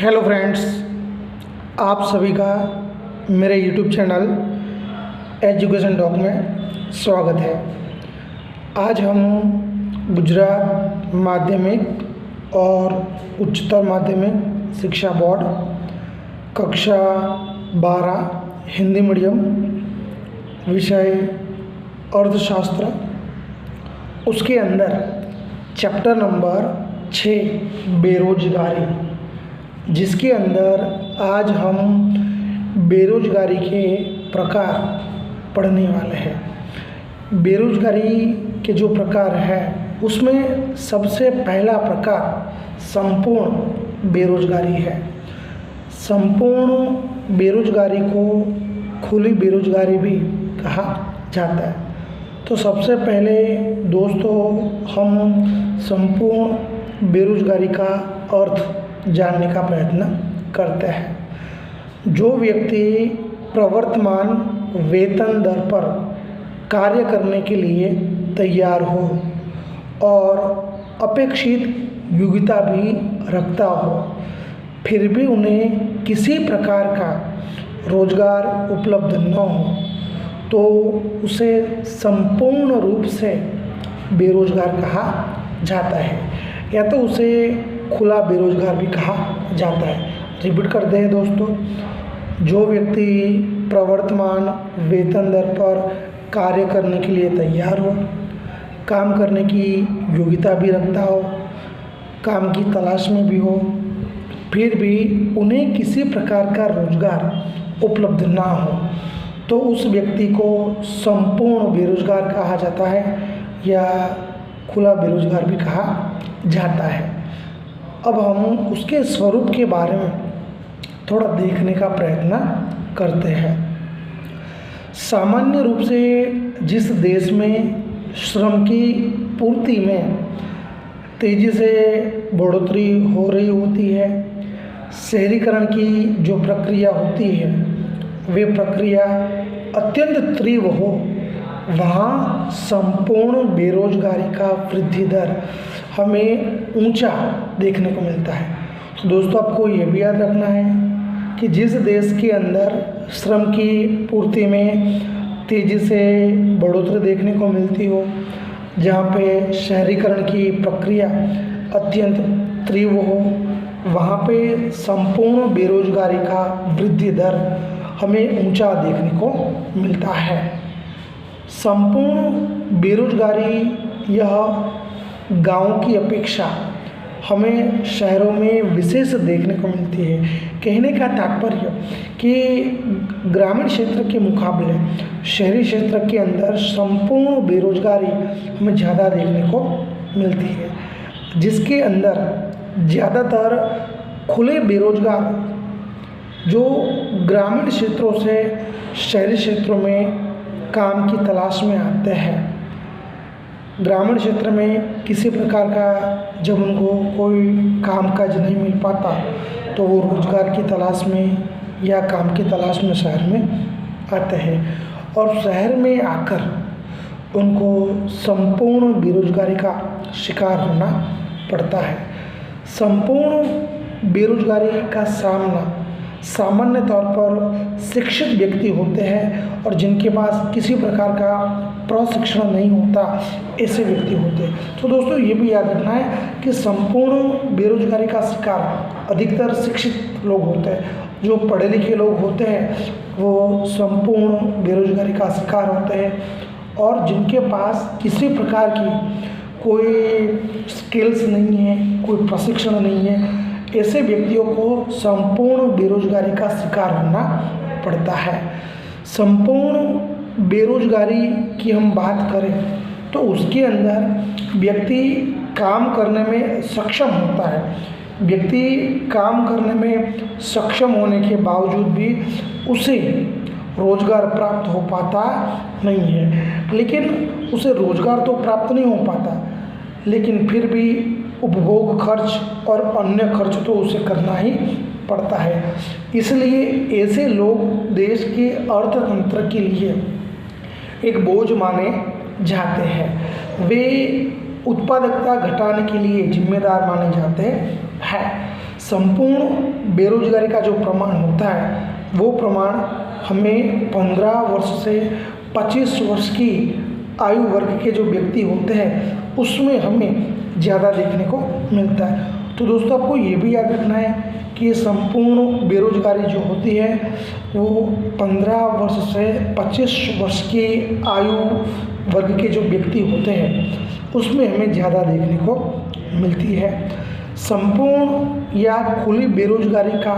Hello friends, आप सभी का मेरे यूट्यूब चैनल एजुकेशन टॉक में स्वागत है। आज हम गुजरात माध्यमिक और उच्चतर माध्यमिक शिक्षा बोर्ड कक्षा 12 हिंदी मीडियम विषय अर्थशास्त्र, उसके अंदर चैप्टर नंबर 6 बेरोजगारी, जिसके अंदर आज हम बेरोजगारी के प्रकार पढ़ने वाले हैं। बेरोजगारी के जो प्रकार है उसमें सबसे पहला प्रकार संपूर्ण बेरोजगारी है। संपूर्ण बेरोजगारी को खुली बेरोजगारी भी कहा जाता है। तो सबसे पहले दोस्तों हम संपूर्ण बेरोजगारी का अर्थ जानने का प्रयत्न करते हैं। जो व्यक्ति प्रवर्तमान वेतन दर पर कार्य करने के लिए तैयार हो और अपेक्षित योग्यता भी रखता हो, फिर भी उन्हें किसी प्रकार का रोजगार उपलब्ध न हो, तो उसे संपूर्ण रूप से बेरोजगार कहा जाता है, या तो उसे खुला बेरोजगार भी कहा जाता है। रिपीट करते हैं दोस्तों, जो व्यक्ति प्रवर्तमान वेतन दर पर कार्य करने के लिए तैयार हो, काम करने की योग्यता भी रखता हो, काम की तलाश में भी हो, फिर भी उन्हें किसी प्रकार का रोजगार उपलब्ध ना हो, तो उस व्यक्ति को संपूर्ण बेरोजगार कहा जाता है या खुला बेरोजगार भी कहा जाता है। अब हम उसके स्वरूप के बारे में थोड़ा देखने का प्रयत्न करते हैं। सामान्य रूप से जिस देश में श्रम की पूर्ति में तेज़ी से बढ़ोतरी हो रही होती है, शहरीकरण की जो प्रक्रिया होती है वे प्रक्रिया अत्यंत तीव्र हो, वहाँ संपूर्ण बेरोजगारी का वृद्धि दर हमें ऊंचा देखने को मिलता है। तो दोस्तों आपको ये भी याद रखना है कि जिस देश के अंदर श्रम की पूर्ति में तेज़ी से बढ़ोतरी देखने को मिलती हो, जहाँ पे शहरीकरण की प्रक्रिया अत्यंत तीव्र हो, वहाँ पे संपूर्ण बेरोजगारी का वृद्धि दर हमें ऊंचा देखने को मिलता है। संपूर्ण बेरोजगारी यह गांव की अपेक्षा हमें शहरों में विशेष देखने को मिलती है। कहने का तात्पर्य कि ग्रामीण क्षेत्र के मुकाबले शहरी क्षेत्र के अंदर संपूर्ण बेरोजगारी हमें ज़्यादा देखने को मिलती है, जिसके अंदर ज़्यादातर खुले बेरोजगार जो ग्रामीण क्षेत्रों से शहरी क्षेत्रों में काम की तलाश में आते हैं। ग्रामीण क्षेत्र में किसी प्रकार का जब उनको कोई काम काज नहीं मिल पाता, तो वो रोजगार की तलाश में या काम की तलाश में शहर में आते हैं, और शहर में आकर उनको संपूर्ण बेरोजगारी का शिकार होना पड़ता है। संपूर्ण बेरोजगारी का सामना सामान्य तौर पर शिक्षित व्यक्ति होते हैं और जिनके पास किसी प्रकार का प्रशिक्षण नहीं होता, ऐसे व्यक्ति होते हैं। तो दोस्तों ये भी याद रखना है कि संपूर्ण बेरोजगारी का शिकार अधिकतर शिक्षित लोग होते हैं। जो पढ़े लिखे लोग होते हैं वो संपूर्ण बेरोजगारी का शिकार होते हैं, और जिनके पास किसी प्रकार की कोई स्किल्स नहीं है, कोई प्रशिक्षण नहीं है, ऐसे व्यक्तियों को संपूर्ण बेरोजगारी का शिकार होना पड़ता है। संपूर्ण बेरोजगारी की हम बात करें तो उसके अंदर व्यक्ति काम करने में सक्षम होता है। व्यक्ति काम करने में सक्षम होने के बावजूद भी उसे रोजगार प्राप्त हो पाता नहीं है। लेकिन उसे रोजगार तो प्राप्त नहीं हो पाता, लेकिन फिर भी उपभोग खर्च और अन्य खर्च तो उसे करना ही पड़ता है। इसलिए ऐसे लोग देश के अर्थतंत्र के लिए एक बोझ माने जाते हैं। वे उत्पादकता घटाने के लिए जिम्मेदार माने जाते हैं। संपूर्ण बेरोजगारी का जो प्रमाण होता है वो प्रमाण हमें 15 वर्ष से 25 वर्ष की आयु वर्ग के जो व्यक्ति होते हैं उसमें हमें ज़्यादा देखने को मिलता है। तो दोस्तों आपको ये भी याद रखना है कि संपूर्ण बेरोजगारी जो होती है वो 15 वर्ष से 25 वर्ष की आयु वर्ग के जो व्यक्ति होते हैं उसमें हमें ज़्यादा देखने को मिलती है। संपूर्ण या खुली बेरोजगारी का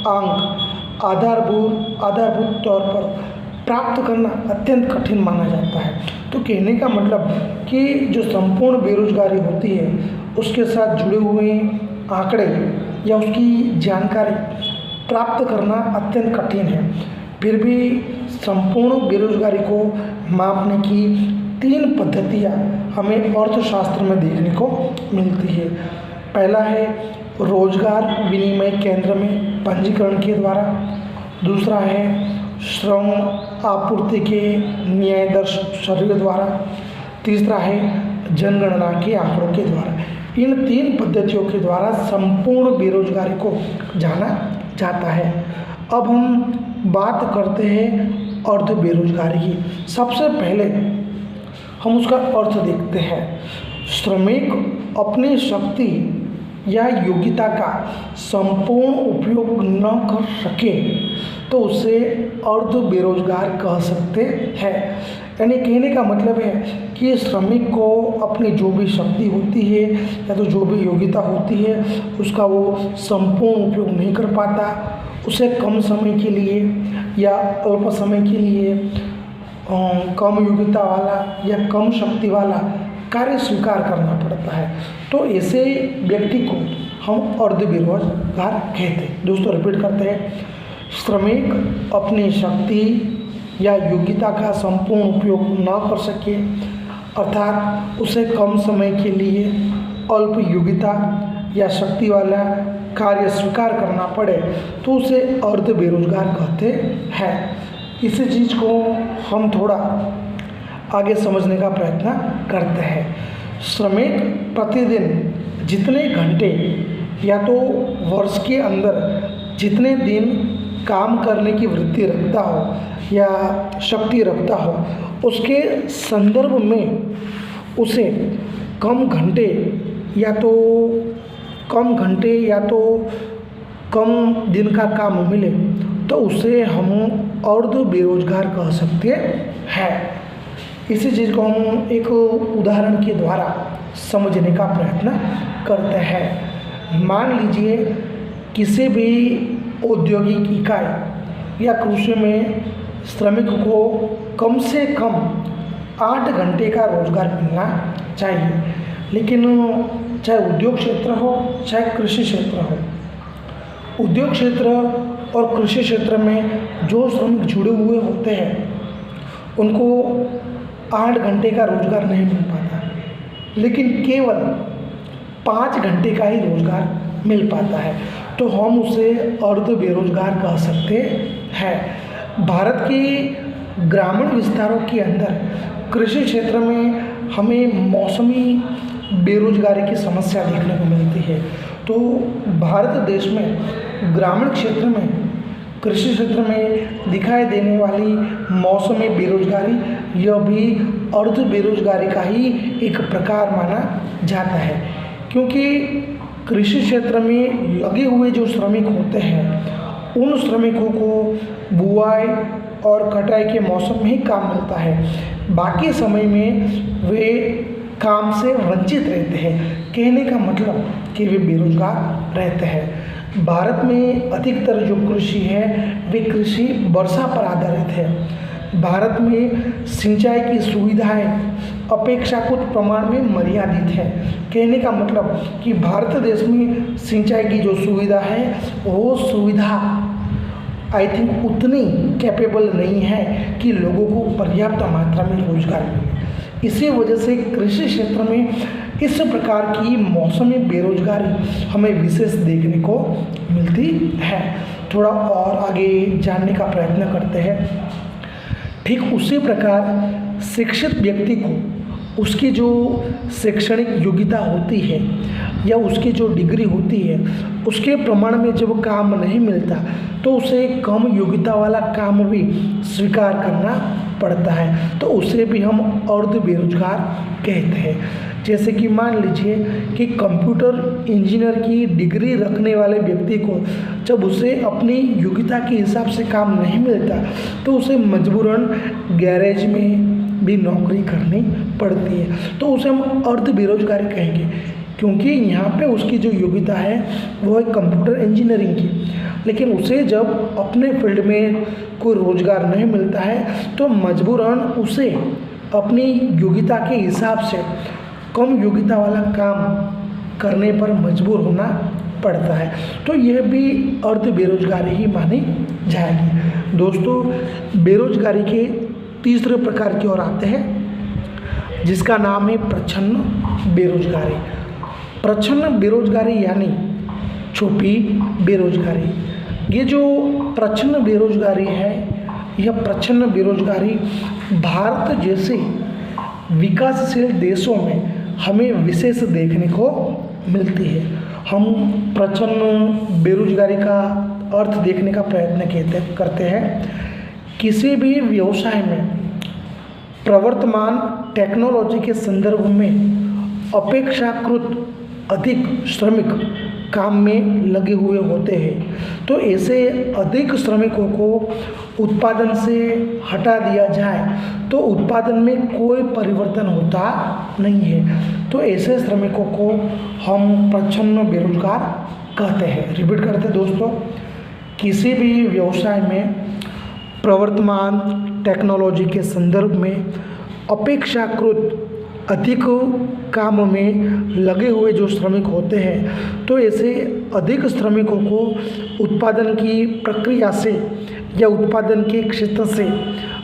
अंक आधारभूत तौर पर प्राप्त करना अत्यंत कठिन माना जाता है। तो कहने का मतलब कि जो संपूर्ण बेरोजगारी होती है उसके साथ जुड़े हुए आंकड़े या उसकी जानकारी प्राप्त करना अत्यंत कठिन है। फिर भी संपूर्ण बेरोजगारी को मापने की 3 पद्धतियाँ हमें अर्थशास्त्र में देखने को मिलती है। पहला है रोजगार विनिमय केंद्र में पंजीकरण के द्वारा, दूसरा है श्रम आपूर्ति के न्यायदर्श शरीर द्वारा, तीसरा है जनगणना के आंकड़ों के द्वारा। इन 3 पद्धतियों के द्वारा संपूर्ण बेरोजगारी को जाना जाता है। अब हम बात करते हैं अर्ध बेरोजगारी की। सबसे पहले हम उसका अर्थ देखते हैं। श्रमिक अपनी शक्ति या योग्यता का संपूर्ण उपयोग न कर सके तो उसे अर्ध बेरोजगार कह सकते हैं। यानी कहने का मतलब है कि श्रमिक को अपनी जो भी शक्ति होती है या तो जो भी योग्यता होती है उसका वो संपूर्ण उपयोग नहीं कर पाता, उसे कम समय के लिए या अल्प समय के लिए कम योग्यता वाला या कम शक्ति वाला कार्य स्वीकार करना पड़ता है। तो ऐसे व्यक्ति को हम अर्ध बेरोजगार कहते हैं। दोस्तों रिपीट करते हैं। श्रमिक अपनी शक्ति या योग्यता का संपूर्ण उपयोग न कर सके अर्थात उसे कम समय के लिए अल्प योग्यता या शक्ति वाला कार्य स्वीकार करना पड़े तो उसे अर्ध बेरोजगार कहते हैं। इसी चीज़ को हम थोड़ा आगे समझने का प्रयत्न करते हैं। श्रमिक प्रतिदिन जितने घंटे या तो वर्ष के अंदर जितने दिन काम करने की वृत्ति रखता हो या शक्ति रखता हो उसके संदर्भ में उसे कम घंटे या तो कम दिन का काम मिले तो उसे हम अर्ध बेरोजगार कह सकते हैं। इसी चीज़ को हम एक उदाहरण के द्वारा समझने का प्रयत्न करते हैं। मान लीजिए किसी भी औद्योगिक इकाई या कृषि में श्रमिक को कम से कम 8 घंटे का रोजगार मिलना चाहिए, लेकिन चाहे उद्योग क्षेत्र हो चाहे कृषि क्षेत्र हो, उद्योग क्षेत्र और कृषि क्षेत्र में जो श्रमिक जुड़े हुए होते हैं उनको 8 घंटे का रोजगार नहीं मिल पाता, लेकिन केवल 5 घंटे का ही रोजगार मिल पाता है। तो हम उसे अर्ध बेरोजगार कह सकते हैं। भारत के ग्रामीण विस्तारों के अंदर कृषि क्षेत्र में हमें मौसमी बेरोजगारी की समस्या देखने को मिलती है। तो भारत देश में ग्रामीण क्षेत्र में कृषि क्षेत्र में दिखाई देने वाली मौसमी बेरोजगारी यह भी अर्ध बेरोजगारी का ही एक प्रकार माना जाता है, क्योंकि कृषि क्षेत्र में लगे हुए जो श्रमिक होते हैं उन श्रमिकों को बुआई और कटाई के मौसम में ही काम मिलता है, बाकी समय में वे काम से वंचित रहते हैं। कहने का मतलब कि वे बेरोजगार रहते हैं। भारत में अधिकतर जो कृषि है वे कृषि वर्षा पर आधारित है। भारत में सिंचाई की सुविधाएं अपेक्षाकृत प्रमाण में मर्यादित है। कहने का मतलब कि भारत देश में सिंचाई की जो सुविधा है वो सुविधा आई थिंक उतनी कैपेबल नहीं है कि लोगों को पर्याप्त मात्रा में रोजगार मिले। इसी वजह से कृषि क्षेत्र में इस प्रकार की मौसमी बेरोजगारी हमें विशेष देखने को मिलती है। थोड़ा और आगे जानने का प्रयत्न करते हैं। ठीक उसी प्रकार शिक्षित व्यक्ति को उसकी जो शैक्षणिक योग्यता होती है या उसकी जो डिग्री होती है उसके प्रमाण में जब काम नहीं मिलता तो उसे कम योग्यता वाला काम भी स्वीकार करना पड़ता है, तो उसे भी हम अर्ध बेरोजगार कहते हैं। जैसे कि मान लीजिए कि कंप्यूटर इंजीनियर की डिग्री रखने वाले व्यक्ति को जब उसे अपनी योग्यता के हिसाब से काम नहीं मिलता तो उसे मजबूरन गैरेज में भी नौकरी करनी पड़ती है, तो उसे हम अर्ध बेरोजगारी कहेंगे, क्योंकि यहाँ पे उसकी जो योग्यता है वो है कंप्यूटर इंजीनियरिंग की, लेकिन उसे जब अपने फील्ड में कोई रोजगार नहीं मिलता है तो मजबूरन उसे अपनी योग्यता के हिसाब से कम योग्यता वाला काम करने पर मजबूर होना पड़ता है, तो यह भी अर्ध बेरोजगारी ही मानी जाएगी। दोस्तों, बेरोजगारी के तीसरे प्रकार की ओर आते हैं जिसका नाम है प्रच्छन्न बेरोजगारी। प्रच्छन्न बेरोजगारी यानी छुपी बेरोजगारी। ये जो प्रच्छन्न बेरोजगारी है, यह प्रच्छन्न बेरोजगारी भारत जैसे विकासशील देशों में हमें विशेष देखने को मिलती है। हम प्रच्छन्न बेरोजगारी का अर्थ देखने का प्रयत्न करते हैं। किसी भी व्यवसाय में प्रवर्तमान टेक्नोलॉजी के संदर्भ में अपेक्षाकृत अधिक श्रमिक काम में लगे हुए होते हैं, तो ऐसे अधिक श्रमिकों को उत्पादन से हटा दिया जाए तो उत्पादन में कोई परिवर्तन होता नहीं है, तो ऐसे श्रमिकों को हम प्रच्छन्न बेरोजगार कहते हैं। रिपीट करते हैं दोस्तों, किसी भी व्यवसाय में प्रवर्तमान टेक्नोलॉजी के संदर्भ में अपेक्षाकृत अधिक काम में लगे हुए जो श्रमिक होते हैं, तो ऐसे अधिक श्रमिकों को उत्पादन की प्रक्रिया से या उत्पादन के क्षेत्र से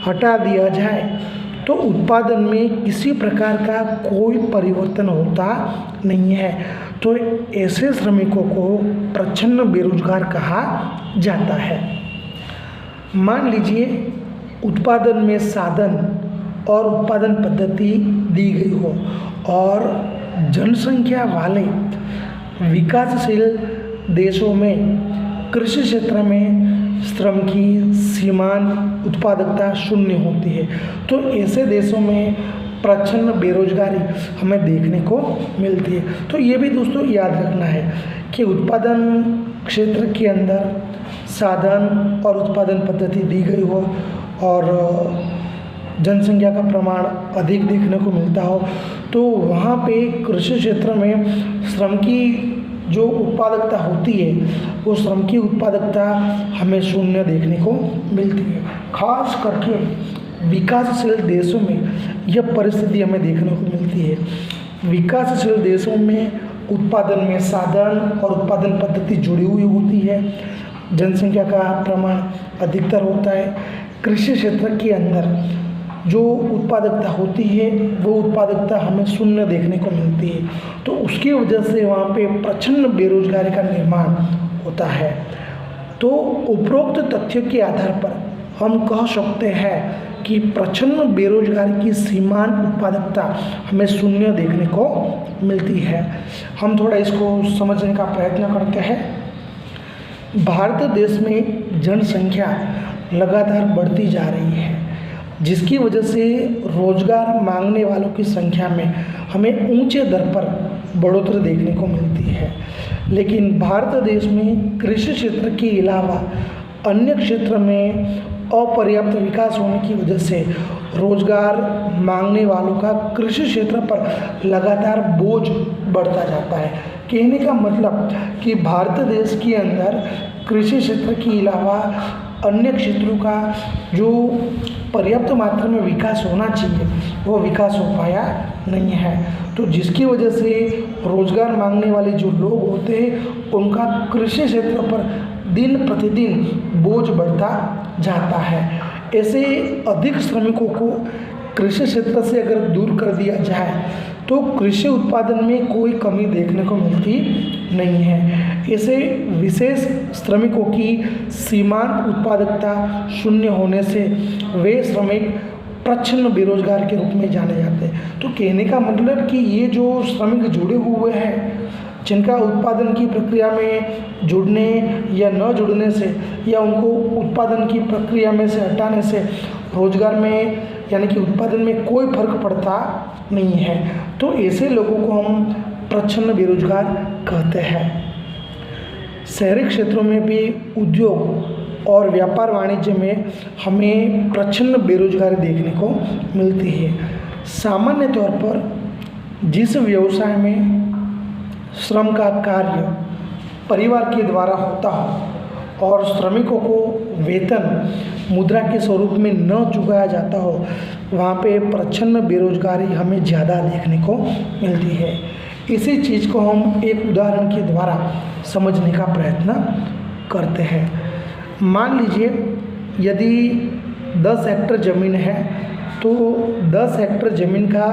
हटा दिया जाए तो उत्पादन में किसी प्रकार का कोई परिवर्तन होता नहीं है, तो ऐसे श्रमिकों को प्रच्छन्न बेरोजगार कहा जाता है। मान लीजिए उत्पादन में साधन और उत्पादन पद्धति दी गई हो और जनसंख्या वाले विकासशील देशों में कृषि क्षेत्र में श्रम की सीमांत उत्पादकता शून्य होती है, तो ऐसे देशों में प्रच्छन्न बेरोजगारी हमें देखने को मिलती है। तो ये भी दोस्तों याद रखना है कि उत्पादन क्षेत्र के अंदर साधन और उत्पादन पद्धति दी गई हो और जनसंख्या का प्रमाण अधिक देखने को मिलता हो, तो वहाँ पे कृषि क्षेत्र में श्रम की जो उत्पादकता होती है वो श्रम की उत्पादकता हमें शून्य देखने को मिलती है। खास करके विकासशील देशों में यह परिस्थिति हमें देखने को मिलती है। विकासशील देशों में उत्पादन में साधन और उत्पादन पद्धति जुड़ी हुई होती है, जनसंख्या का प्रमाण अधिकतर होता है। कृषि क्षेत्र के अंदर जो उत्पादकता होती है वो उत्पादकता हमें शून्य देखने को मिलती है, तो उसकी वजह से वहाँ पे प्रच्छन्न बेरोजगारी का निर्माण होता है। तो उपरोक्त तथ्य के आधार पर हम कह सकते हैं कि प्रच्छन्न बेरोजगारी की सीमांत उत्पादकता हमें शून्य देखने को मिलती है। हम थोड़ा इसको समझने का प्रयत्न करते हैं। भारत देश में जनसंख्या लगातार बढ़ती जा रही है, जिसकी वजह से रोजगार मांगने वालों की संख्या में हमें ऊंचे दर पर बढ़ोतरी देखने को मिलती है। लेकिन भारत देश में कृषि क्षेत्र के अलावा अन्य क्षेत्र में अपर्याप्त विकास होने की वजह से रोजगार मांगने वालों का कृषि क्षेत्र पर लगातार बोझ बढ़ता जाता है। कहने का मतलब कि भारत देश के अंदर कृषि क्षेत्र के अलावा अन्य क्षेत्रों का जो पर्याप्त मात्रा में विकास होना चाहिए वो विकास हो पाया नहीं है, तो जिसकी वजह से रोजगार मांगने वाले जो लोग होते हैं उनका कृषि क्षेत्र पर दिन प्रतिदिन बोझ बढ़ता जाता है। ऐसे अधिक श्रमिकों को कृषि क्षेत्र से अगर दूर कर दिया जाए तो कृषि उत्पादन में कोई कमी देखने को मिलती नहीं है। ऐसे विशेष श्रमिकों की सीमांत उत्पादकता शून्य होने से वे श्रमिक प्रच्छन्न बेरोजगार के रूप में जाने जाते हैं। तो कहने का मतलब कि ये जो श्रमिक जुड़े हुए हैं जिनका उत्पादन की प्रक्रिया में जुड़ने या न जुड़ने से या उनको उत्पादन की प्रक्रिया में से हटाने से रोजगार में यानी कि उत्पादन में कोई फर्क पड़ता नहीं है, तो ऐसे लोगों को हम प्रच्छन्न बेरोजगार कहते हैं। शहरी क्षेत्रों में भी उद्योग और व्यापार वाणिज्य में हमें प्रच्छन्न बेरोजगारी देखने को मिलती है। सामान्य तौर पर जिस व्यवसाय में श्रम का कार्य परिवार के द्वारा होता हो और श्रमिकों को वेतन मुद्रा के स्वरूप में न चुकाया जाता हो, वहाँ पे प्रच्छन्न बेरोजगारी हमें ज़्यादा देखने को मिलती है। इसी चीज़ को हम एक उदाहरण के द्वारा समझने का प्रयत्न करते हैं। मान लीजिए यदि 10 हेक्टेयर ज़मीन है तो 10 हेक्टेयर ज़मीन का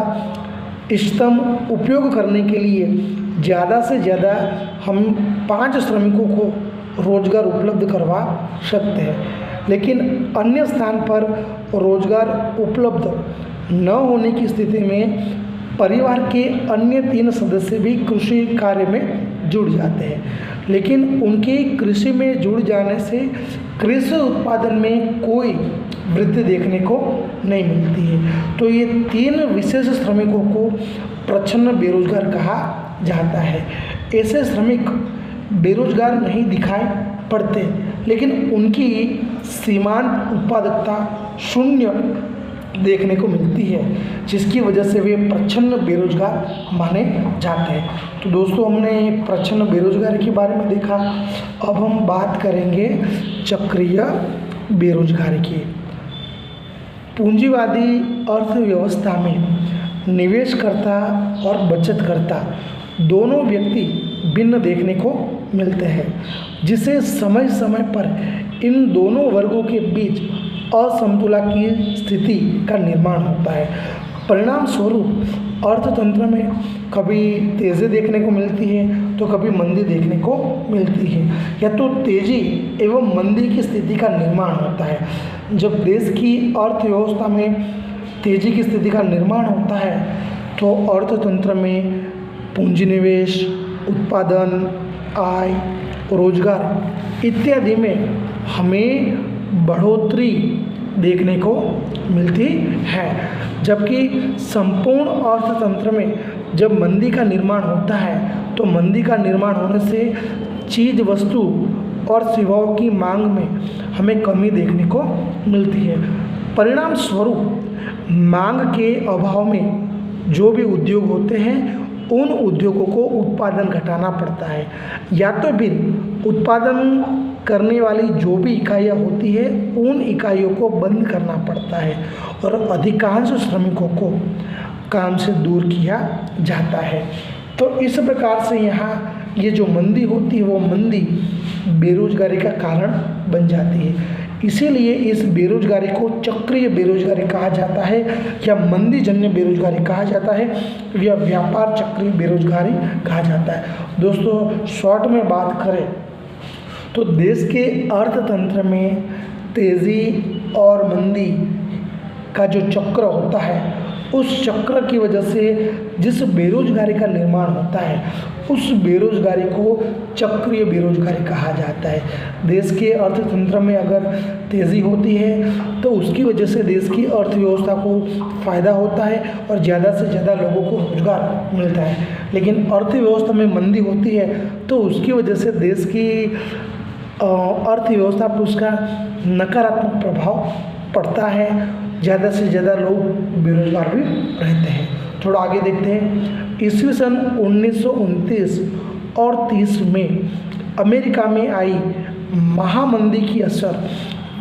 इष्टतम उपयोग करने के लिए ज़्यादा से ज़्यादा हम 5 श्रमिकों को रोज़गार उपलब्ध करवा सकते हैं, लेकिन अन्य स्थान पर रोज़गार उपलब्ध न होने की स्थिति में परिवार के अन्य 3 सदस्य भी कृषि कार्य में जुड़ जाते हैं, लेकिन उनके कृषि में जुड़ जाने से कृषि उत्पादन में कोई वृद्धि देखने को नहीं मिलती है। तो ये 3 विशेष श्रमिकों को प्रच्छन्न बेरोजगार कहा जाता है। ऐसे श्रमिक बेरोजगार नहीं दिखाई पड़ते, लेकिन उनकी सीमांत उत्पादकता शून्य देखने को मिलती है, जिसकी वजह से वे प्रच्छन्न बेरोजगार माने जाते हैं। तो दोस्तों, हमने प्रच्छन्न बेरोजगारी के बारे में देखा। अब हम बात करेंगे चक्रीय बेरोजगारी की। पूंजीवादी अर्थव्यवस्था में निवेशकर्ता और बचतकर्ता दोनों व्यक्ति भिन्न देखने को मिलते हैं, जिसे समय समय पर इन दोनों वर्गों के बीच असमतुला की स्थिति का निर्माण होता है। परिणाम स्वरूप अर्थतंत्र में कभी तेज़ी देखने को मिलती है तो कभी मंदी देखने को मिलती है, या तो तेज़ी एवं मंदी की स्थिति का निर्माण होता है। जब देश की अर्थव्यवस्था में तेज़ी की स्थिति का निर्माण होता है तो अर्थतंत्र में पूंजी निवेश, उत्पादन, आय, रोजगार इत्यादि में हमें बढ़ोतरी देखने को मिलती है, जबकि संपूर्ण अर्थतंत्र में जब मंदी का निर्माण होता है तो मंदी का निर्माण होने से चीज़, वस्तु और सेवाओं की मांग में हमें कमी देखने को मिलती है। परिणाम स्वरूप मांग के अभाव में जो भी उद्योग होते हैं उन उद्योगों को उत्पादन घटाना पड़ता है, या तो फिर उत्पादन करने वाली जो भी इकाइयाँ होती है उन इकाइयों को बंद करना पड़ता है और अधिकांश श्रमिकों को काम से दूर किया जाता है। तो इस प्रकार से यहाँ ये जो मंदी होती है वो मंदी बेरोजगारी का कारण बन जाती है। इसीलिए इस बेरोजगारी को चक्रीय बेरोजगारी कहा जाता है या मंदीजन्य बेरोजगारी कहा जाता है या व्यापार चक्रीय बेरोजगारी कहा जाता है। दोस्तों, शॉर्ट में बात करें तो देश के अर्थतंत्र में तेज़ी और मंदी का जो चक्र होता है उस चक्र की वजह से जिस बेरोजगारी का निर्माण होता है उस बेरोजगारी को चक्रीय बेरोजगारी कहा जाता है। देश के अर्थतंत्र में अगर तेज़ी होती है तो उसकी वजह से देश की अर्थव्यवस्था को फ़ायदा होता है और ज़्यादा से ज़्यादा लोगों को रोजगार मिलता है, लेकिन अर्थव्यवस्था में मंदी होती है तो उसकी वजह से देश की अर्थव्यवस्था पर उसका नकारात्मक प्रभाव पड़ता है, ज़्यादा से ज़्यादा लोग बेरोजगार भी रहते हैं। थोड़ा आगे देखते हैं। ईस्वी सन 1929 और 30 में अमेरिका में आई महामंदी की असर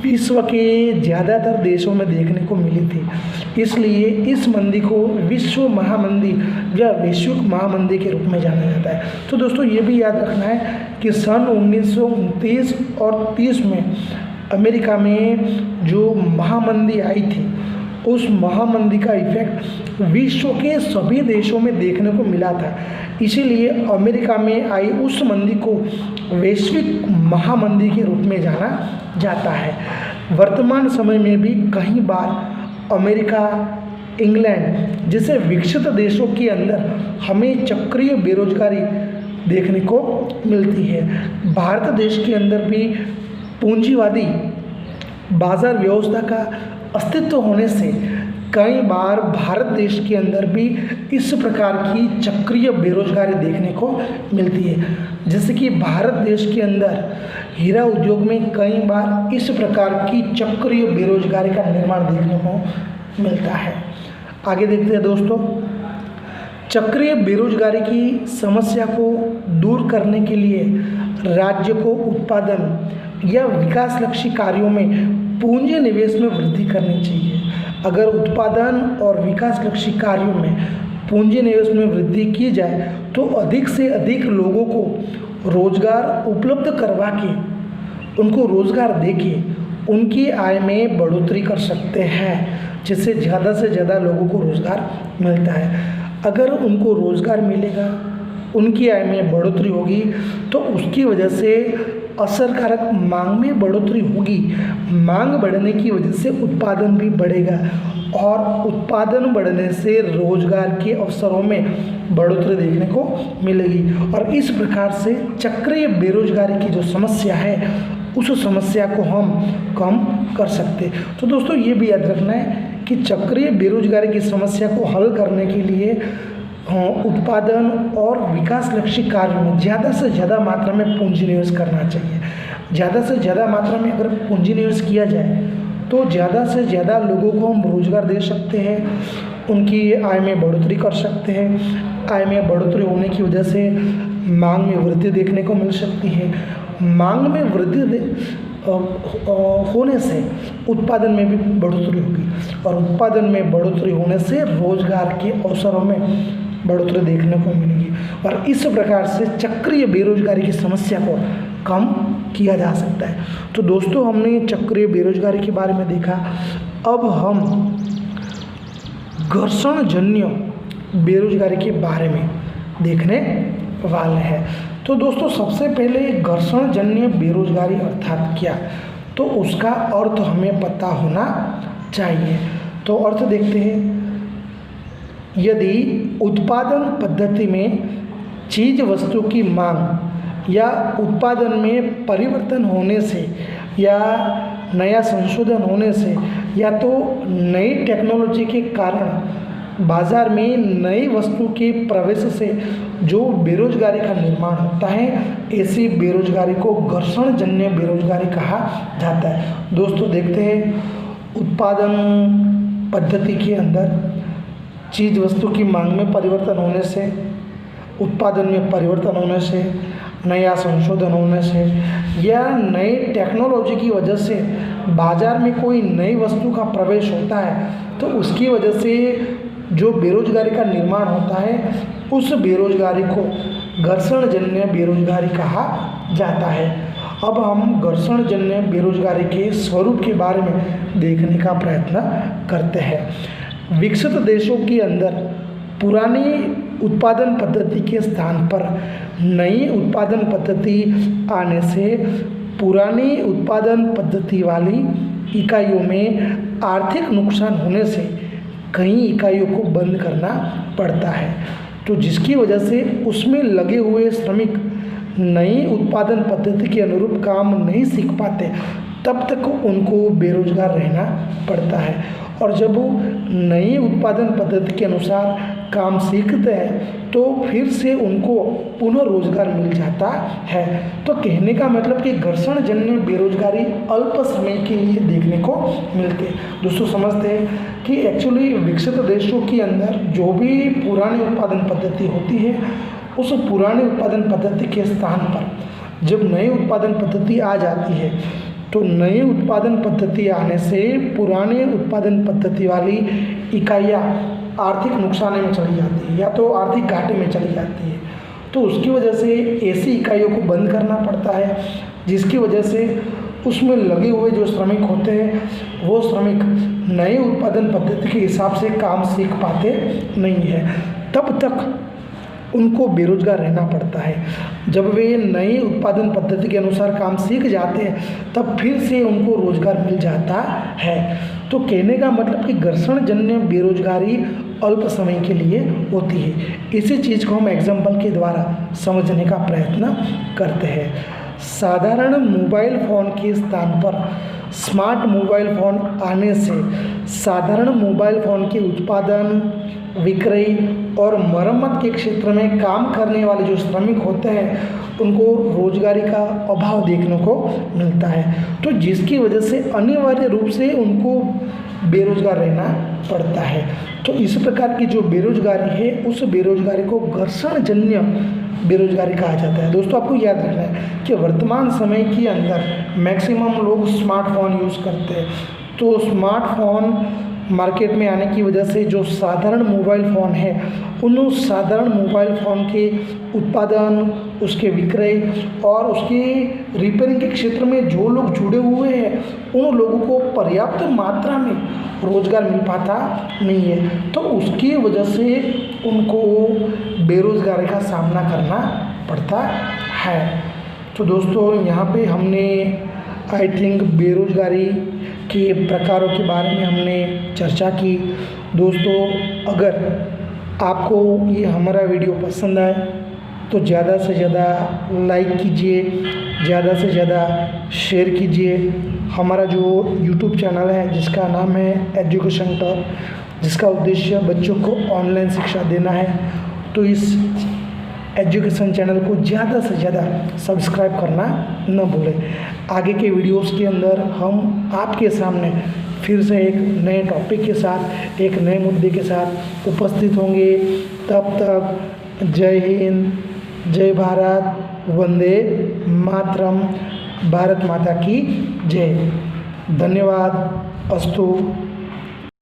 विश्व के ज़्यादातर देशों में देखने को मिली थी। इसलिए इस मंदी को विश्व महामंदी या वैश्विक महामंदी के रूप में जाना जाता है। तो दोस्तों, ये भी याद रखना है कि सन 1929 और 30 में अमेरिका में जो महामंदी आई थी उस महामंदी का इफेक्ट विश्व के सभी देशों में देखने को मिला था। इसीलिए अमेरिका में आई उस मंदी को वैश्विक महामंदी के रूप में जाना जाता है। वर्तमान समय में भी कई बार अमेरिका, इंग्लैंड जैसे विकसित देशों के अंदर हमें चक्रीय बेरोजगारी देखने को मिलती है। भारत देश के अंदर भी पूंजीवादी बाजार व्यवस्था का अस्तित्व होने से कई बार भारत देश के अंदर भी इस प्रकार की चक्रीय बेरोजगारी देखने को मिलती है। जैसे कि भारत देश के अंदर हीरा उद्योग में कई बार इस प्रकार की चक्रीय बेरोजगारी का निर्माण देखने को मिलता है। आगे देखते हैं दोस्तों, चक्रीय बेरोजगारी की समस्या को दूर करने के लिए राज्य को उत्पादन या विकास लक्षी कार्यों में पूंजी निवेश में वृद्धि करनी चाहिए। अगर उत्पादन और विकास लक्षी कार्यों में पूंजी निवेश में वृद्धि की जाए तो अधिक से अधिक लोगों को रोजगार उपलब्ध करवा के उनको रोजगार देके उनकी आय में बढ़ोतरी कर सकते हैं, जिससे ज़्यादा से ज़्यादा लोगों को रोजगार मिलता है। अगर उनको रोजगार मिलेगा, उनकी आय में बढ़ोतरी होगी तो उसकी वजह से असरकारक मांग में बढ़ोतरी होगी। मांग बढ़ने की वजह से उत्पादन भी बढ़ेगा और उत्पादन बढ़ने से रोजगार के अवसरों में बढ़ोतरी देखने को मिलेगी और इस प्रकार से चक्रीय बेरोजगारी की जो समस्या है उस समस्या को हम कम कर सकते। तो दोस्तों ये भी याद रखना है कि चक्रीय बेरोजगारी की समस्या को हल करने के लिए उत्पादन और विकास लक्षी कार्यों में ज़्यादा से ज़्यादा मात्रा में पूंजी निवेश करना चाहिए। ज़्यादा से ज़्यादा मात्रा में अगर पूंजी निवेश किया जाए तो ज़्यादा से ज़्यादा लोगों को हम रोजगार दे सकते हैं, उनकी आय में बढ़ोतरी कर सकते हैं। आय में बढ़ोतरी होने की वजह से मांग में वृद्धि देखने को मिल सकती है। मांग में वृद्धि होने से उत्पादन में भी बढ़ोतरी होगी और उत्पादन में बढ़ोतरी होने से रोजगार के अवसरों में बढ़ोतरी देखने को मिलेगी और इस प्रकार से चक्रीय बेरोजगारी की समस्या को कम किया जा सकता है। तो दोस्तों हमने चक्रीय बेरोजगारी के बारे में देखा। अब हम घर्षण जन्य बेरोजगारी के बारे में देखने वाले हैं। तो दोस्तों सबसे पहले घर्षण जन्य बेरोजगारी अर्थात क्या, तो उसका अर्थ हमें पता होना चाहिए। तो अर्थ देखते हैं, यदि उत्पादन पद्धति में चीज वस्तु की मांग या उत्पादन में परिवर्तन होने से या नया संशोधन होने से या तो नई टेक्नोलॉजी के कारण बाजार में नई वस्तु के प्रवेश से जो बेरोजगारी का निर्माण होता है, ऐसी बेरोजगारी को घर्षण जन्य बेरोजगारी कहा जाता है। दोस्तों देखते हैं, उत्पादन पद्धति के अंदर चीज वस्तु की मांग में परिवर्तन होने से, उत्पादन में परिवर्तन होने से, नया संशोधन होने से या नई टेक्नोलॉजी की वजह से बाजार में कोई नई वस्तु का प्रवेश होता है तो उसकी वजह से जो बेरोजगारी का निर्माण होता है उस बेरोजगारी को घर्षण जन्य बेरोजगारी कहा जाता है। अब हम घर्षण जन्य बेरोजगारी के स्वरूप के बारे में देखने का प्रयत्न करते हैं। विकसित देशों के अंदर पुरानी उत्पादन पद्धति के स्थान पर नई उत्पादन पद्धति आने से पुरानी उत्पादन पद्धति वाली इकाइयों में आर्थिक नुकसान होने से कई इकाइयों को बंद करना पड़ता है, तो जिसकी वजह से उसमें लगे हुए श्रमिक नई उत्पादन पद्धति के अनुरूप काम नहीं सीख पाते, तब तक उनको बेरोजगार रहना पड़ता है। और जब वो नई उत्पादन पद्धति के अनुसार काम सीखते हैं तो फिर से उनको पुनः रोजगार मिल जाता है। तो कहने का मतलब कि घर्षण जन्य बेरोजगारी अल्प समय के लिए देखने को मिलती है। दोस्तों समझते हैं कि एक्चुअली विकसित देशों के अंदर जो भी पुरानी उत्पादन पद्धति होती है, उस पुरानी उत्पादन पद्धति के स्थान पर जब नई उत्पादन पद्धति आ जाती है तो नई उत्पादन पद्धति आने से पुरानी उत्पादन पद्धति वाली इकाइयाँ आर्थिक नुकसान में चली जाती है या तो आर्थिक घाटे में चली जाती है, तो उसकी वजह से ऐसी इकाइयों को बंद करना पड़ता है, जिसकी वजह से उसमें लगे हुए जो श्रमिक होते हैं वो श्रमिक नई उत्पादन पद्धति के हिसाब से काम सीख पाते नहीं है, तब तक उनको बेरोजगार रहना पड़ता है। जब वे नई उत्पादन पद्धति के अनुसार काम सीख जाते हैं तब फिर से उनको रोजगार मिल जाता है। तो कहने का मतलब कि घर्षण जन्य बेरोजगारी अल्प समय के लिए होती है। इसी चीज़ को हम एग्जाम्पल के द्वारा समझने का प्रयत्न करते हैं। साधारण मोबाइल फ़ोन के स्थान पर स्मार्ट मोबाइल फ़ोन आने से साधारण मोबाइल फ़ोन के उत्पादन, विक्रय और मरम्मत के क्षेत्र में काम करने वाले जो श्रमिक होते हैं उनको रोजगारी का अभाव देखने को मिलता है, तो जिसकी वजह से अनिवार्य रूप से उनको बेरोजगार रहना पड़ता है। तो इस प्रकार की जो बेरोजगारी है उस बेरोजगारी को घर्षणजन्य बेरोजगारी कहा जाता है। दोस्तों आपको याद रखना है कि वर्तमान समय के अंदर मैक्सिमम लोग स्मार्टफोन यूज़ करते हैं, तो स्मार्टफोन मार्केट में आने की वजह से जो साधारण मोबाइल फ़ोन है उन साधारण मोबाइल फ़ोन के उत्पादन, उसके विक्रय और उसके रिपेयरिंग के क्षेत्र में जो लोग जुड़े हुए हैं उन लोगों को पर्याप्त मात्रा में रोज़गार मिल पाता नहीं है, तो उसकी वजह से उनको बेरोज़गारी का सामना करना पड़ता है। तो दोस्तों यहाँ पे हमने आई थिंक बेरोज़गारी के प्रकारों के बारे में हमने चर्चा की। दोस्तों अगर आपको ये हमारा वीडियो पसंद आए तो ज़्यादा से ज़्यादा लाइक कीजिए, ज़्यादा से ज़्यादा शेयर कीजिए। हमारा जो यूट्यूब चैनल है जिसका नाम है एजुकेशन टॉप, जिसका उद्देश्य बच्चों को ऑनलाइन शिक्षा देना है, तो इस एजुकेशन चैनल को ज़्यादा से ज़्यादा सब्सक्राइब करना न भूलें। आगे के वीडियोस के अंदर हम आपके सामने फिर से एक नए टॉपिक के साथ, एक नए मुद्दे के साथ उपस्थित होंगे। तब तक जय हिंद, जय भारत, वंदे मातरम, भारत माता की जय। धन्यवाद। अस्तु।